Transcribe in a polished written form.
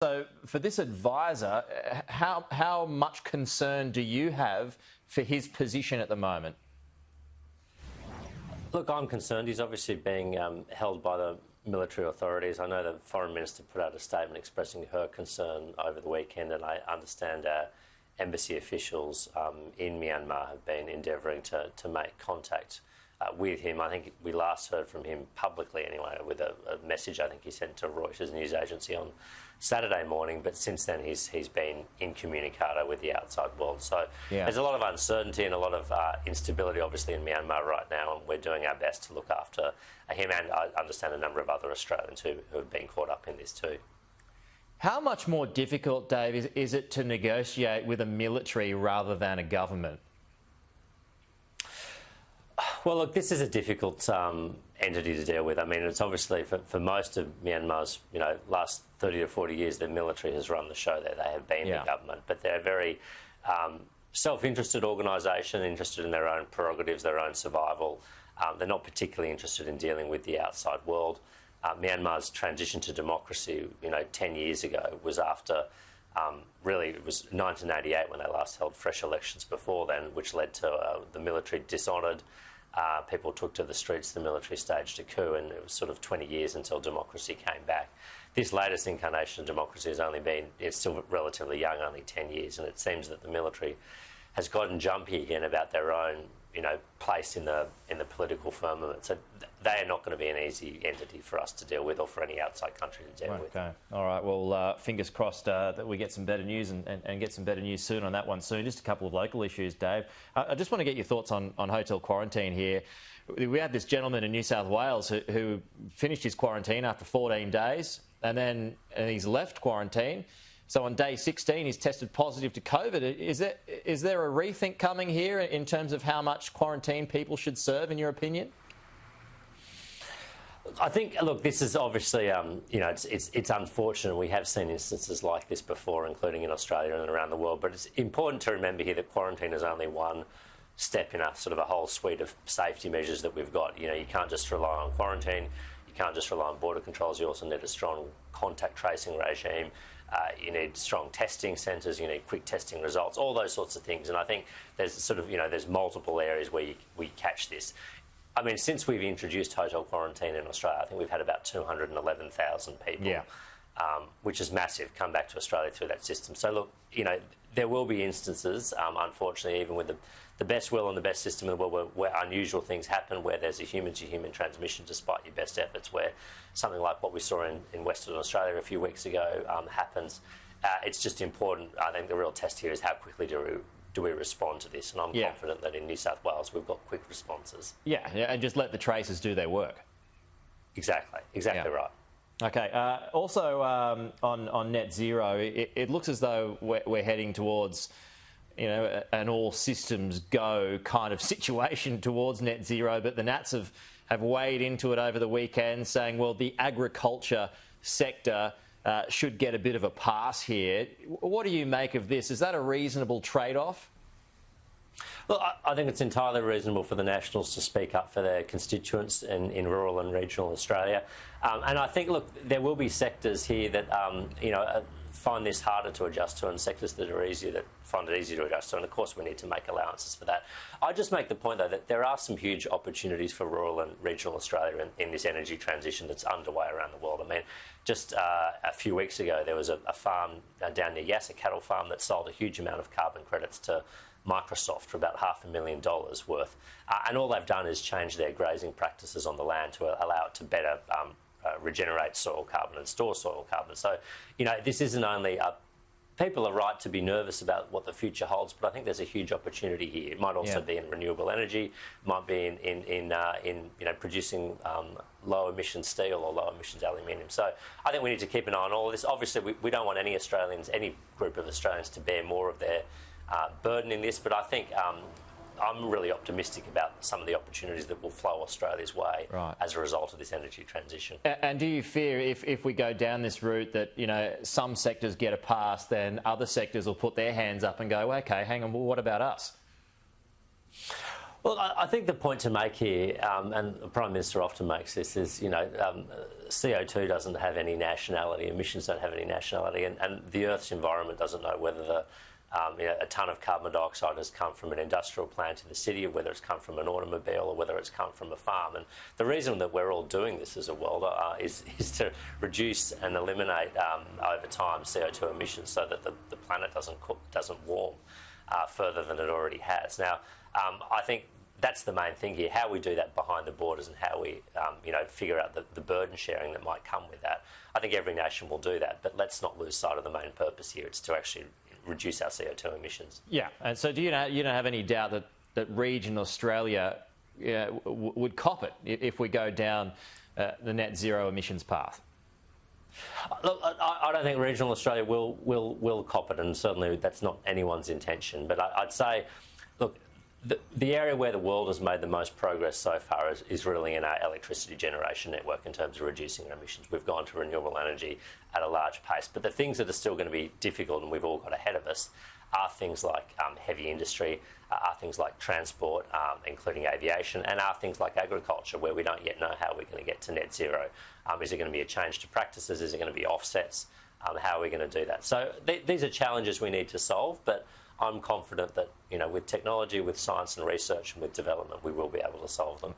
So for this advisor, how much concern do you have for his position at the moment? Look, I'm concerned. He's obviously being held by the military authorities. I know the Foreign Minister put out a statement expressing her concern over the weekend, and I understand embassy officials in Myanmar have been endeavouring to make contact with him. I think we last heard from him publicly anyway with a message I think he sent to Reuters news agency on Saturday morning, but since then he's been incommunicado with the outside world. So there's a lot of uncertainty and a lot of instability obviously in Myanmar right now, and we're doing our best to look after him, and I understand a number of other Australians who have been caught up in this too. How much more difficult, Dave, is it to negotiate with a military rather than a government? Well, look, this is a difficult entity to deal with. I mean, it's obviously for most of Myanmar's, last 30 to 40 years, the military has run the show there. They have been the government, but they're a very self-interested organisation, interested in their own prerogatives, their own survival. They're not particularly interested in dealing with the outside world. Myanmar's transition to democracy, 10 years ago was after, really it was 1988 when they last held fresh elections before then, which led to the military dishonoured. People took to the streets, the military staged a coup, and it was sort of 20 years until democracy came back. This latest incarnation of democracy has only been, it's still relatively young, only 10 years, and it seems that the military has gotten jumpy again about their own, place in the political firmament. So they are not going to be an easy entity for us to deal with, or for any outside country to deal with. Okay. All right. Well, fingers crossed that we get some better news and get some better news soon on that one soon. Just a couple of local issues, Dave. I just want to get your thoughts on hotel quarantine here. We had this gentleman in New South Wales who finished his quarantine after 14 days and he's left quarantine. So on day 16, he's tested positive to COVID. Is there a rethink coming here in terms of how much quarantine people should serve, in your opinion? I think, look, this is obviously, it's unfortunate. We have seen instances like this before, including in Australia and around the world. But it's important to remember here that quarantine is only one step in a sort of a whole suite of safety measures that we've got. You can't just rely on quarantine. You can't just rely on border controls. You also need a strong contact tracing regime. You need strong testing centres, you need quick testing results, all those sorts of things. And I think there's sort of, there's multiple areas where we catch this. I mean, since we've introduced hotel quarantine in Australia, I think we've had about 211,000 people, which is massive, come back to Australia through that system. So look, there will be instances, unfortunately, even with the best will and the best system in the world, where unusual things happen, where there's a human-to-human transmission despite your best efforts, where something like what we saw in Western Australia a few weeks ago happens. It's just important. I think the real test here is how quickly do we respond to this, and I'm confident that in New South Wales we've got quick responses. Yeah, and just let the tracers do their work. Exactly right. Okay. Also, on net zero, it looks as though we're heading towards, an all systems go kind of situation towards net zero. But the Nats have weighed into it over the weekend, saying, well, the agriculture sector should get a bit of a pass here. What do you make of this? Is that a reasonable trade-off? Look, I think it's entirely reasonable for the Nationals to speak up for their constituents in rural and regional Australia. And I think, look, there will be sectors here that, find this harder to adjust to, and sectors that find it easier to adjust to. And, of course, we need to make allowances for that. I just make the point, though, that there are some huge opportunities for rural and regional Australia in this energy transition that's underway around the world. I mean, just a few weeks ago, there was a farm down near Yass, a cattle farm, that sold a huge amount of carbon credits to Microsoft for about $500,000 worth. And all they've done is change their grazing practices on the land to allow it to better regenerate soil carbon and store soil carbon. So, this isn't only people are right to be nervous about what the future holds, but I think there's a huge opportunity here. It might also be in renewable energy, it might be in producing low emission steel or low emissions aluminium. So I think we need to keep an eye on all of this. Obviously, we don't want any group of Australians to bear more of their burden in this, but I think I'm really optimistic about some of the opportunities that will flow Australia's way as a result of this energy transition. And do you fear if we go down this route that, some sectors get a pass, then other sectors will put their hands up and go, OK, hang on, well, what about us? Well, I think the point to make here, and the Prime Minister often makes this, is, CO2 doesn't have any nationality, emissions don't have any nationality, and the Earth's environment doesn't know whether a tonne of carbon dioxide has come from an industrial plant in the city, or whether it's come from an automobile, or whether it's come from a farm. And the reason that we're all doing this as a world is to reduce and eliminate over time CO2 emissions, so that the planet doesn't warm further than it already has. Now, I think that's the main thing here, how we do that behind the borders and how we figure out the burden sharing that might come with that. I think every nation will do that, but let's not lose sight of the main purpose here. It's to actually reduce our CO2 emissions. Yeah, and so you don't have any doubt that regional Australia would cop it if we go down the net zero emissions path? Look, I don't think regional Australia will cop it, and certainly that's not anyone's intention. But I'd say, look, the area where the world has made the most progress so far is really in our electricity generation network in terms of reducing our emissions. We've gone to renewable energy at a large pace. But the things that are still going to be difficult, and we've all got ahead of us, are things like heavy industry, are things like transport, including aviation, and are things like agriculture, where we don't yet know how we're going to get to net zero. Is it going to be a change to practices? Is it going to be offsets? How are we going to do that? So these are challenges we need to solve, but I'm confident that with technology, with science and research, and with development, we will be able to solve them.